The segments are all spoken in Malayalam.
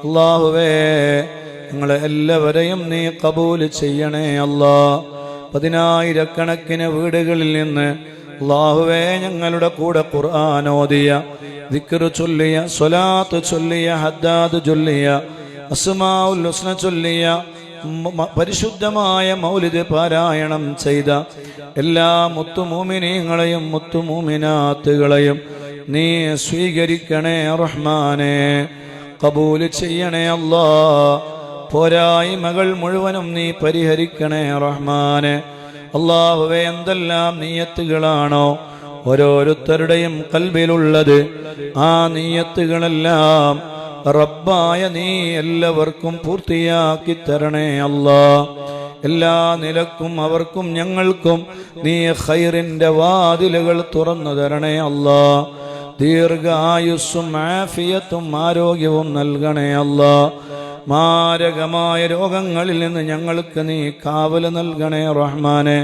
അല്ലാഹുവേ ഞങ്ങളെ എല്ലാവരെയും നീ ഖബൂൽ ചെയ്യണേ അല്ലാ. പതിനായിരക്കണക്കിന് വീടുകളിൽ നിന്ന് അല്ലാഹുവേ ഞങ്ങളുടെ കൂടെ ഖുർആൻ ഓതിയ, ദിക്ർ ചൊല്ലിയ, സ്വലാത്ത് ചൊല്ലിയ, ഹദ്ദാദ് ചൊല്ലിയ, അസ്മാഉൽ ഹുസ്ന ചൊല്ലിയ, പരിശുദ്ധമായ മൗലിദ് പാരായണം ചെയ്ത എല്ലാ മുത്തുമൂമിനീങ്ങളെയും മുത്തുമൂമിനാത്തുകളെയും നീ സ്വീകരിക്കണേ റഹ്മാനെ, ഖബൂൽ ചെയ്യണേ അല്ലാ. പോരായ്മകൾ മുഴുവനും നീ പരിഹരിക്കണേ റഹ്മാനെ. അല്ലാഹുവേ എന്തെല്ലാം നിയ്യത്തുകളാണോ ഓരോരുത്തരുടെയും ഖൽബിലുള്ളത്, ആ നിയ്യത്തുകളെല്ലാം റബ്ബായ നീ എല്ലാവർക്കും പൂർത്തിയാക്കി തരണേ അല്ലാ. എല്ലാ നിലക്കും അവർക്കും ഞങ്ങൾക്കും നീ ഖൈറിന്റെ വാതിലുകൾ തുറന്നു തരണേ അല്ലാ. ദീർഘായുസ്സും ആഫിയത്തും ആരോഗ്യവും നൽകണേ അല്ലാ. മാരകമായ രോഗങ്ങളിൽ നിന്ന് ഞങ്ങൾക്ക് നീ കാവൽ നൽകണേ റഹ്മാനെ.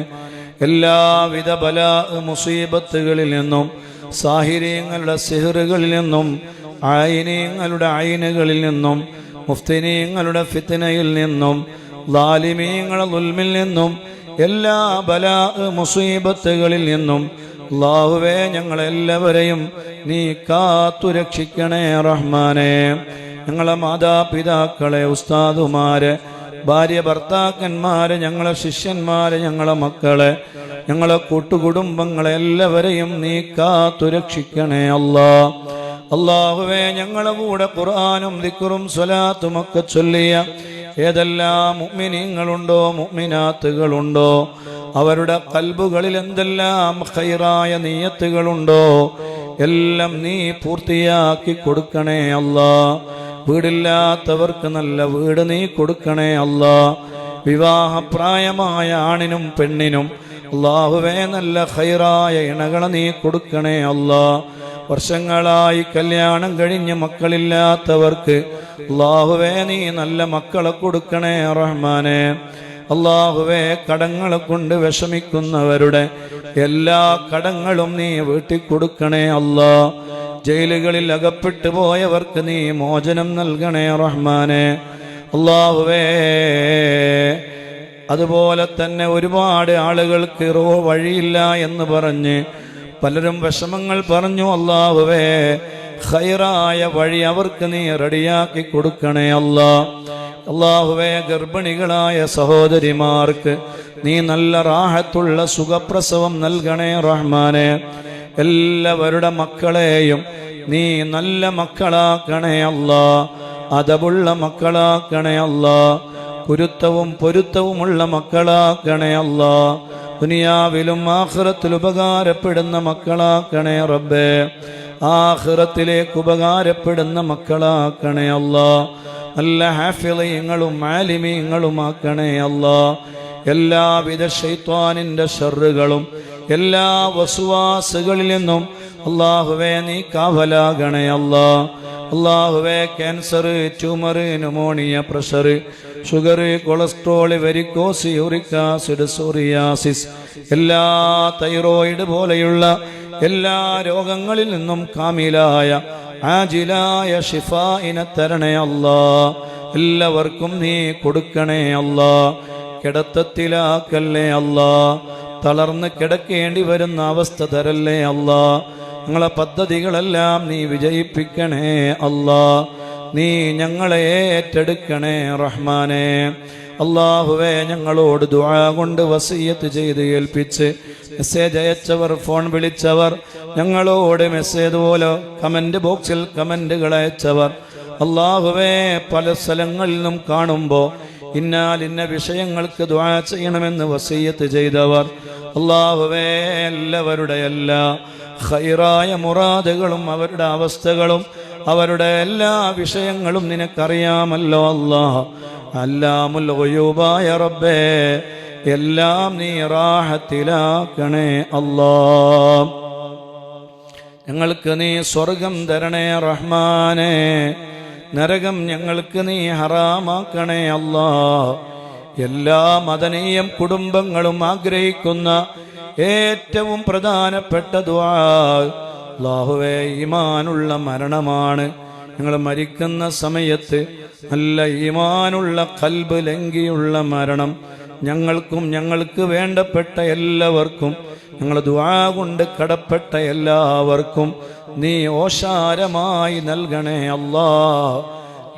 എല്ലാവിധ ബലാ മുസീബത്തുകളിൽ നിന്നും, സാഹിര്യങ്ങളുടെ സിഹറുകളിൽ നിന്നും, ആയിനീങ്ങളുടെ ഐനുകളിൽ നിന്നും, മുഫ്തിനീങ്ങളുടെ ഫിത്നയിൽ നിന്നും, ളാലിമീങ്ങളുടെ ദുൽമിൽ നിന്നും, എല്ലാ ബലാ മുസീബത്തുകളിൽ നിന്നും അല്ലാഹുവേ ഞങ്ങളെല്ലാവരെയും നീ കാത്തുരക്ഷിക്കണേ റഹ്മാനെ. ഞങ്ങളെ മാതാപിതാക്കളെ, ഉസ്താദുമാരെ, ഭാര്യ ഭർത്താക്കന്മാരെ, ഞങ്ങളെ ശിഷ്യന്മാരെ, ഞങ്ങളെ മക്കളെ, ഞങ്ങളെ കൂട്ടുകുടുംബങ്ങളെ എല്ലാവരെയും നീ കാത്തുരക്ഷിക്കണേ അല്ലാ. അല്ലാഹുവേ ഞങ്ങളെ കൂടെ ഖുർആനും ദിക്റും സ്വലാത്തും ഒക്കെ ചൊല്ലിയ ഏതെല്ലാം മുഅ്മിനീങ്ങളുണ്ടോ മുഅ്മിനാത്തുകളുണ്ടോ അവരുടെ ഖൽബുകളിൽ എന്തെല്ലാം ഖൈറായ നിയ്യത്തുകളുണ്ടോ എല്ലാം നീ പൂർത്തിയാക്കി കൊടുക്കണേ അല്ലാ. വീടില്ലാത്തവർക്ക് നല്ല വീട് നീ കൊടുക്കണേ അല്ലാ. വിവാഹപ്രായമായ ആണിനും പെണ്ണിനും അല്ലാഹുവേ നല്ല ഖൈറായ ഇണകളെ നീ കൊടുക്കണേ അല്ലാ. വർഷങ്ങളായി കല്യാണം കഴിഞ്ഞ് മക്കളില്ലാത്തവർക്ക് അല്ലാഹുവേ നീ നല്ല മക്കളെ കൊടുക്കണേ റഹ്മാനെ. അല്ലാഹുവേ കടങ്ങളെ കൊണ്ട് വിഷമിക്കുന്നവരുടെ എല്ലാ കടങ്ങളും നീ വീട്ടിക്കൊടുക്കണേ അല്ലാ. ജയിലുകളിൽ അകപ്പെട്ടു പോയവർക്ക് നീ മോചനം നൽകണേ റഹ്മാനെ. അല്ലാഹുവേ അതുപോലെ തന്നെ ഒരുപാട് ആളുകൾക്ക് വഴിയില്ല എന്ന് പറഞ്ഞ് പലരും വിഷമങ്ങൾ പറഞ്ഞു. അല്ലാഹുവേ ഖൈറായ വഴി അവർക്ക് നീ റെഡിയാക്കി കൊടുക്കണേ അല്ലാ. അല്ലാഹുവേ ഗർഭിണികളായ സഹോദരിമാർക്ക് നീ നല്ല റാഹത്തുള്ള സുഖപ്രസവം നൽകണേ റഹ്മാനെ. എല്ലാവരുടെ മക്കളെയും നീ നല്ല മക്കളാക്കണേ അല്ലാ. അദബുള്ള മക്കളാക്കണേ അല്ലാ. കുരുത്തവും പൊരുത്തവുമുള്ള മക്കളാക്കണേ അല്ലാ. ദുനിയാവിലും ആഖിറത്തിൽ ഉപകാരപ്പെടുന്ന മക്കളാക്കണേ റബ്ബേ. ആഖിറത്തിലേക്ക് ഉപകാരപ്പെടുന്ന മക്കളാക്കണേ അല്ലാ. നല്ല ഹാഫിളീങ്ങളും ആലിമീങ്ങളുമാക്കണേ അല്ലാ. എല്ലാവിധ ശൈത്വാനിന്റെ ഷർറുകളും എല്ലാ വസ്വാസുകളിൽ നിന്നും അല്ലാഹുവേ നീ കാവലാകണേ അല്ലാ. അല്ലാഹുവേ cancer, tumour, pneumonia, pressure, sugar, cholesterol, varicose, uric acid, psoriasis, എല്ലാ തൈറോയിഡ് പോലെയുള്ള എല്ലാ രോഗങ്ങളിൽ നിന്നും കാമിലായ ആജിലായ ഷിഫായിനെ തരണേ അല്ലാ. എല്ലാവർക്കും നീ കൊടുക്കണേ അല്ലാ. കിടത്തത്തിലാക്കല്ലേ അല്ലാ. തളർന്ന് കിടക്കേണ്ടി വരുന്ന അവസ്ഥ തരല്ലേ അല്ലാ. ഞങ്ങളെ പദ്ധതികളെല്ലാം നീ വിജയിപ്പിക്കണേ അല്ലാ. നീ ഞങ്ങളെ ഏറ്റെടുക്കണേ റഹ്മാനെ. അല്ലാഹുവേ ഞങ്ങളോട് ദുആ കൊണ്ട് വസിയ്യത്ത് ചെയ്ത് ഏൽപ്പിച്ച് മെസ്സേജ് അയച്ചവർ, ഫോൺ വിളിച്ചവർ, ഞങ്ങളോട് മെസ്സേജ് പോലെ കമന്റ് ബോക്സിൽ കമന്റുകൾ അയച്ചവർ, അല്ലാഹുവേ പല സ്ഥലങ്ങളിൽ നിന്നും കാണുമ്പോൾ ഇന്ന വിഷയങ്ങൾക്ക് ദുആ ചെയ്യണമെന്ന് വസിയ്യത്ത് ചെയ്തവർ, അല്ലാഹുവേ എല്ലാവരുടെ എല്ലാ ഖൈറായ മുറാദുകളും അവരുടെ അവസ്ഥകളും അവരുടെ എല്ലാ വിഷയങ്ങളും നിനക്കറിയാമല്ലോ അല്ലാഹ്. അല്ലാമുൽ ഗുയൂബായ റബ്ബേ എല്ലാം നീ റാഹത്തിലാക്കണേ അല്ലാഹ്. ഞങ്ങൾക്ക് നീ സ്വർഗം തരണേ റഹ്മാനെ. നരകം ഞങ്ങൾക്ക് നീ ഹറാമാക്കണേ അല്ലാഹ്. എല്ലാ മദനീയം കുടുംബങ്ങളും ആഗ്രഹിക്കുന്ന ഏറ്റവും പ്രധാനപ്പെട്ട ദുആ അല്ലാഹുവേ ഈമാനുള്ള മരണമാണ്. ഞങ്ങൾ മരിക്കുന്ന സമയത്ത് നല്ല ഈമാനുള്ള ഖൽബ് ലംഘിയുള്ള മരണം ഞങ്ങൾക്കും ഞങ്ങൾക്ക് വേണ്ടപ്പെട്ട എല്ലാവർക്കും ഞങ്ങൾ ദുആ കൊണ്ട് കടപ്പെട്ട എല്ലാവർക്കും നീ ഓശാരമായി നൽകണേ അല്ലാ.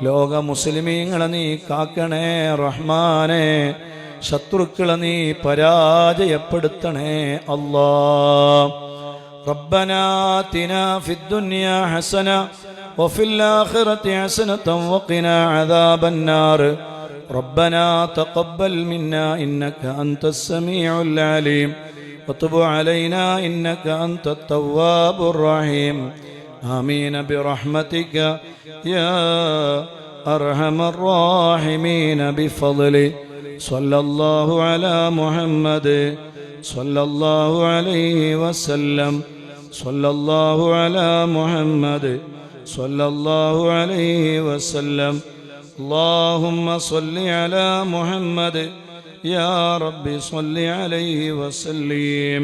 ലോക മുസ്ലിമീങ്ങളെ നീ കാക്കണേ റഹ്മാനെ. ശത്രുക്കളെ നീ പരാജയപ്പെടുത്തണേ അല്ലാ. റബ്ബനാ ആതിനാ ഫിദ്ദുനിയാ ഹസന വഫിൽ ആഖിറതി ഹസനതൻ വഖിനാ അദാബന്നാർ. ربنا تقبل منا إنك أنت السميع العليم وتب علينا إنك أنت التواب الرحيم. آمين برحمتك يا أرحم الراحمين بفضله. صلى الله على محمد صلى الله عليه وسلم. صلى الله على محمد صلى الله عليه وسلم. اللهم صل على محمد يا رب صل عليه وسلم.